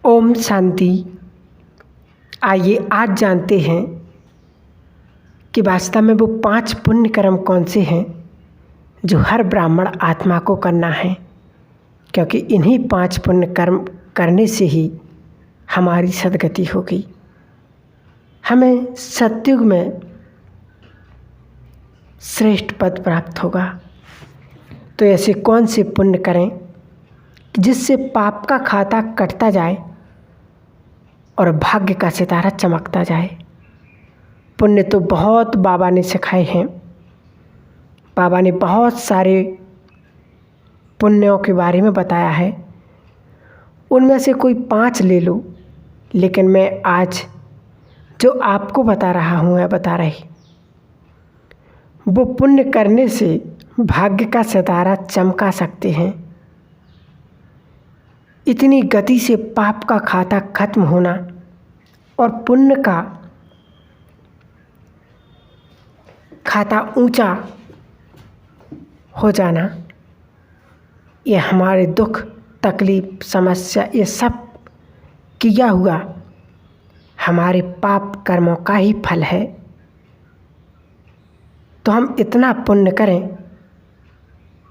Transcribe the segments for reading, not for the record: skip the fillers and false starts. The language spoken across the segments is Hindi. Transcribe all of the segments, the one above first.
ओम शांति। आइए आज जानते हैं कि वास्तव में वो 5 पुण्य कर्म कौन से हैं जो हर ब्राह्मण आत्मा को करना है, क्योंकि इन्हीं 5 पुण्य कर्म करने से ही हमारी सद्गति होगी। हमें सतयुग में श्रेष्ठ पद प्राप्त होगा। तो ऐसे कौन से पुण्य करें जिससे पाप का खाता कटता जाए और भाग्य का सितारा चमकता जाए। पुण्य तो बहुत बाबा ने सिखाए हैं। बाबा ने बहुत सारे पुण्यों के बारे में बताया है। उनमें से कोई 5 ले लो, लेकिन मैं आज जो आपको बता रहा हूँ या बता रही, वो पुण्य करने से भाग्य का सितारा चमका सकते हैं। इतनी गति से पाप का खाता खत्म होना और पुण्य का खाता ऊंचा हो जाना, ये हमारे दुख तकलीफ समस्या ये सब किया हुआ हमारे पाप कर्मों का ही फल है। तो हम इतना पुण्य करें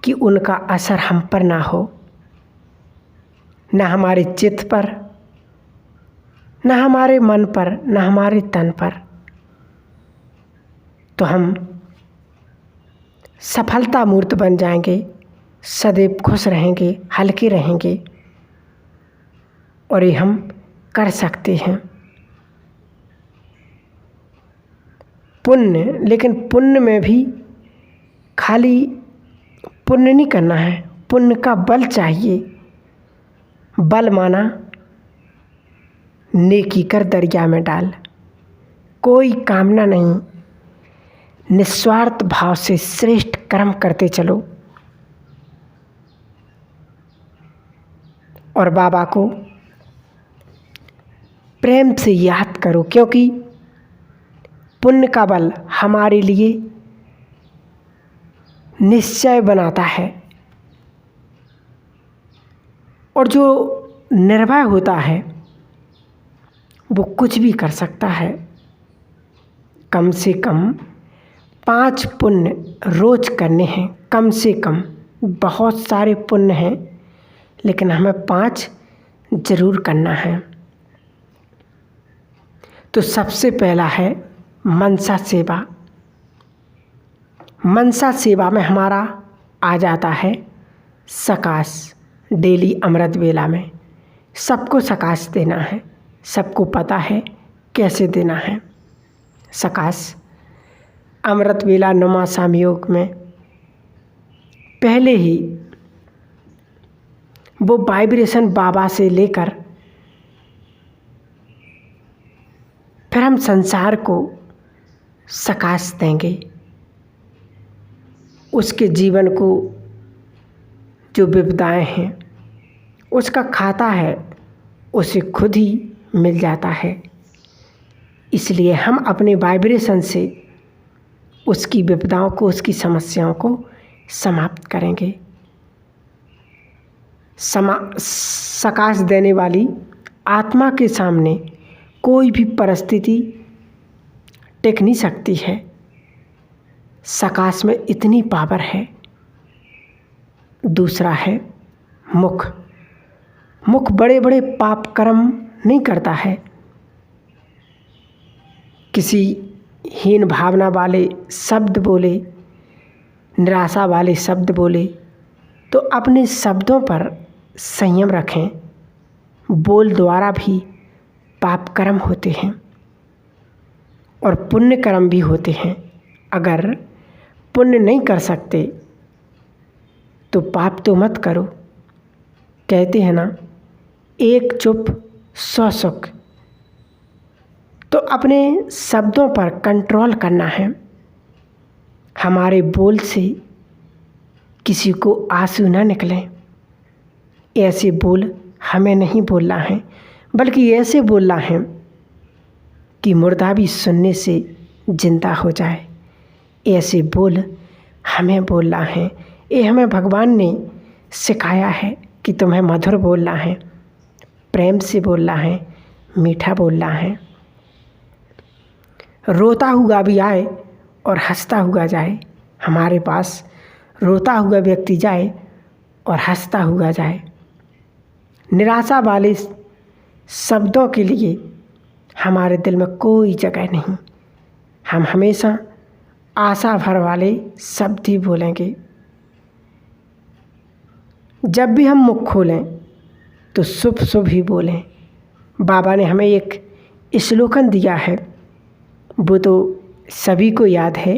कि उनका असर हम पर ना हो, न हमारे चित्त पर, न हमारे मन पर, न हमारे तन पर। तो हम सफलता मूर्त बन जाएंगे, सदैव खुश रहेंगे, हल्के रहेंगे, और ये हम कर सकते हैं। पुण्य, लेकिन पुण्य में भी खाली पुण्य नहीं करना है, पुण्य का बल चाहिए। बल माना नेकी कर दरिया में डाल, कोई कामना नहीं, निस्वार्थ भाव से श्रेष्ठ कर्म करते चलो और बाबा को प्रेम से याद करो, क्योंकि पुण्य का बल हमारे लिए निश्चय बनाता है। और जो निर्भय होता है वो कुछ भी कर सकता है। कम से कम 5 पुण्य रोज करने हैं, कम से कम। बहुत सारे पुण्य हैं, लेकिन हमें 5 जरूर करना है। तो सबसे पहला है मनसा सेवा। मनसा सेवा में हमारा आ जाता है सकाश। डेली अमृत वेला में सबको सकाश देना है, सबको पता है कैसे देना है सकाश। अमृत वेला नुमा सामयोग में पहले ही वो वाइब्रेशन बाबा से लेकर फिर हम संसार को सकाश देंगे। उसके जीवन को जो विपदाएं हैं उसका खाता है, उसे खुद ही मिल जाता है। इसलिए हम अपने वाइब्रेशन से उसकी विपदाओं को, उसकी समस्याओं को समाप्त करेंगे। सकाश देने वाली आत्मा के सामने कोई भी परिस्थिति टिक नहीं सकती है। सकाश में इतनी पावर है। दूसरा है मुख। मुख बड़े बड़े पाप कर्म नहीं करता है। किसी हीन भावना वाले शब्द बोले, निराशा वाले शब्द बोले, तो अपने शब्दों पर संयम रखें। बोल द्वारा भी पाप कर्म होते हैं और पुण्य कर्म भी होते हैं। अगर पुण्य नहीं कर सकते तो पाप तो मत करो। कहते हैं ना, एक चुप 100 सुख। तो अपने शब्दों पर कंट्रोल करना है। हमारे बोल से किसी को आंसू न निकलें। ऐसे बोल हमें नहीं बोलना है, बल्कि ऐसे बोलना है कि मुर्दा भी सुनने से जिंदा हो जाए। ऐसे बोल हमें बोलना है। ये हमें भगवान ने सिखाया है कि तुम्हें मधुर बोलना है, प्रेम से बोलना है, मीठा बोलना है। रोता हुआ भी आए और हंसता हुआ जाए। हमारे पास रोता हुआ व्यक्ति जाए और हंसता हुआ जाए। निराशा वाले शब्दों के लिए हमारे दिल में कोई जगह नहीं। हम हमेशा आशा भर वाले शब्द ही बोलेंगे। जब भी हम मुख खोलें तो शुभ शुभ ही बोलें। बाबा ने हमें एक श्लोकन दिया है, वो तो सभी को याद है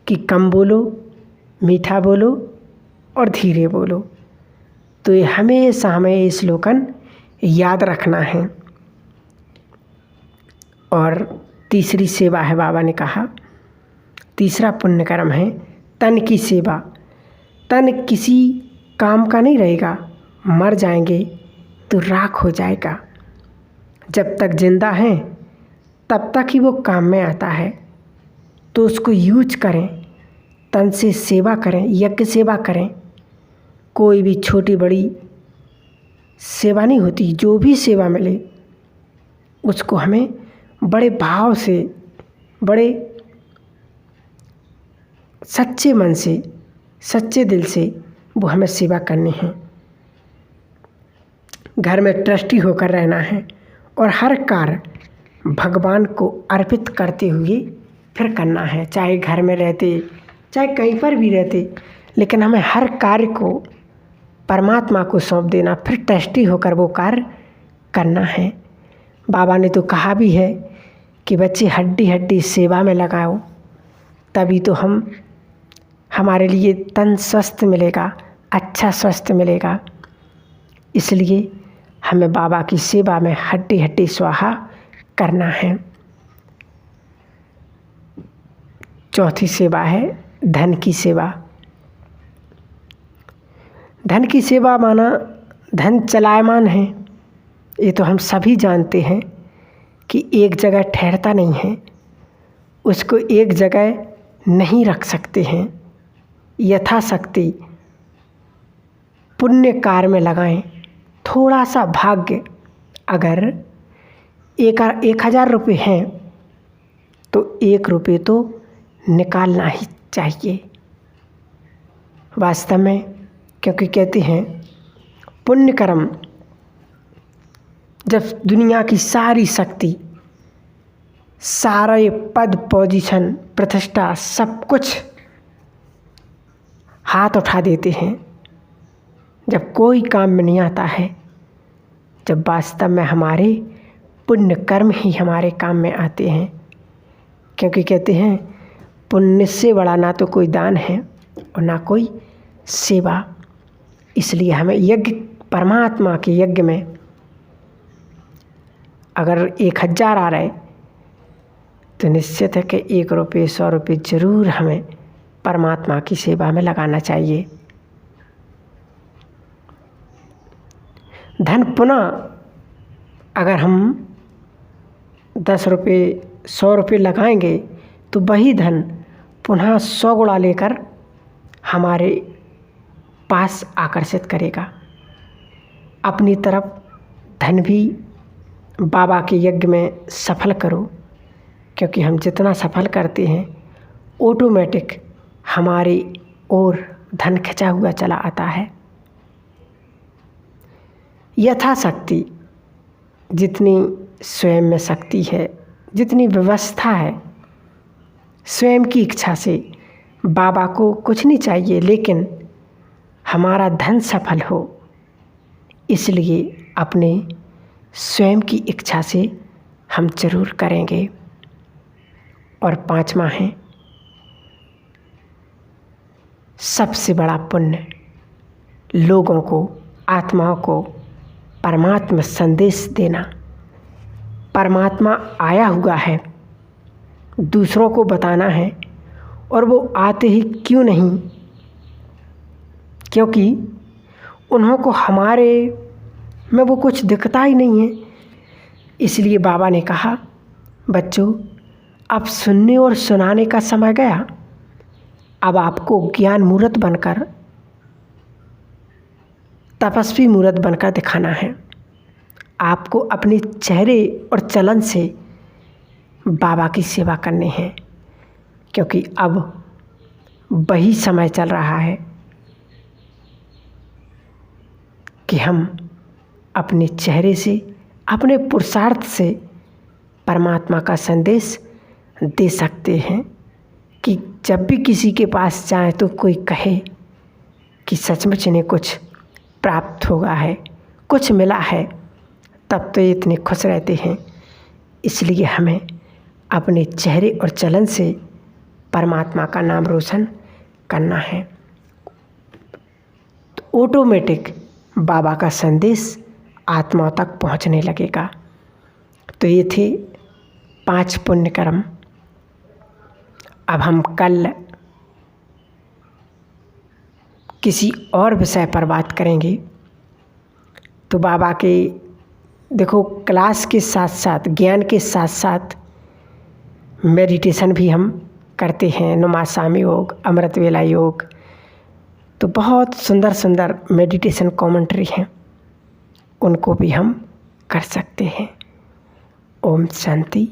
कि कम बोलो, मीठा बोलो और धीरे बोलो। तो ये हमेशा हमें ये श्लोकन याद रखना है। और तीसरी सेवा है, बाबा ने कहा तीसरा पुण्य कर्म है तन की सेवा। तन किसी काम का नहीं रहेगा, मर जाएंगे तो राख हो जाएगा। जब तक जिंदा हैं तब तक ही वो काम में आता है, तो उसको यूज करें, तन से सेवा करें, यज्ञ सेवा करें। कोई भी छोटी बड़ी सेवा नहीं होती, जो भी सेवा मिले उसको हमें बड़े भाव से, बड़े सच्चे मन से, सच्चे दिल से वो हमें सेवा करनी है। घर में ट्रस्टी होकर रहना है और हर कार्य भगवान को अर्पित करते हुए फिर करना है। चाहे घर में रहते, चाहे कहीं पर भी रहते, लेकिन हमें हर कार्य को परमात्मा को सौंप देना, फिर ट्रस्टी होकर वो कार्य करना है। बाबा ने तो कहा भी है कि बच्चे हड्डी हड्डी सेवा में लगाओ, तभी तो हमारे लिए तन स्वस्थ मिलेगा, अच्छा स्वस्थ मिलेगा। इसलिए हमें बाबा की सेवा में हड्डी हड्डी स्वाहा करना है। चौथी सेवा है धन की सेवा। धन की सेवा माना धन चलायमान है। ये तो हम सभी जानते हैं कि एक जगह ठहरता नहीं है, उसको एक जगह नहीं रख सकते हैं। यथाशक्ति पुण्य कार्य में लगाएं। थोड़ा सा भाग्य, अगर 1000 रुपये हैं तो 1 रुपये तो निकालना ही चाहिए वास्तव में। क्योंकि कहते हैं पुण्य कर्म, जब दुनिया की सारी शक्ति, सारे पद, पोजीशन, प्रतिष्ठा, सब कुछ हाथ उठा देते हैं, जब कोई काम में नहीं आता है, जब वास्तव में हमारे पुण्य कर्म ही हमारे काम में आते हैं। क्योंकि कहते हैं पुण्य से बड़ा ना तो कोई दान है और ना कोई सेवा। इसलिए हमें यज्ञ, परमात्मा के यज्ञ में अगर 1000 आ रहे तो निश्चित है कि 1 रुपये, 100 रुपये ज़रूर हमें परमात्मा की सेवा में लगाना चाहिए। धन पुनः अगर हम 10 रुपये, 100 रुपये लगाएंगे तो वही धन पुनः 100 गुणा लेकर हमारे पास आकर्षित करेगा। अपनी तरफ धन भी बाबा के यज्ञ में सफल करो, क्योंकि हम जितना सफल करते हैं ऑटोमेटिक हमारी ओर धन खिंचा हुआ चला आता है। यथाशक्ति जितनी स्वयं में शक्ति है, जितनी व्यवस्था है, स्वयं की इच्छा से बाबा को कुछ नहीं चाहिए, लेकिन हमारा धन सफल हो, इसलिए अपने स्वयं की इच्छा से हम जरूर करेंगे। और 5वां है सबसे बड़ा पुण्य, लोगों को, आत्माओं को परमात्मा संदेश देना। परमात्मा आया हुआ है, दूसरों को बताना है, और वो आते ही क्यों नहीं, क्योंकि उन्हों को हमारे में वो कुछ दिखता ही नहीं है। इसलिए बाबा ने कहा बच्चों, अब सुनने और सुनाने का समय गया, अब आपको ज्ञान मूर्त बनकर, तपस्वी मूर्त बनकर दिखाना है। आपको अपने चेहरे और चलन से बाबा की सेवा करनी है, क्योंकि अब वही समय चल रहा है कि हम अपने चेहरे से, अपने पुरुषार्थ से परमात्मा का संदेश दे सकते हैं कि जब भी किसी के पास जाए तो कोई कहे कि सचमुच इन्हें कुछ प्राप्त हुआ है, कुछ मिला है, तब तो ये इतने खुश रहते हैं। इसलिए हमें अपने चेहरे और चलन से परमात्मा का नाम रोशन करना है, तो ऑटोमेटिक बाबा का संदेश आत्माओं तक पहुंचने लगेगा। तो ये थे 5 पुण्य कर्म। अब हम कल किसी और विषय पर बात करेंगे। तो बाबा के देखो, क्लास के साथ साथ, ज्ञान के साथ साथ मेडिटेशन भी हम करते हैं, नुमासामी योग, अमृत वेला योग। तो बहुत सुंदर सुंदर मेडिटेशन कमेंट्री हैं, उनको भी हम कर सकते हैं। ओम शांति।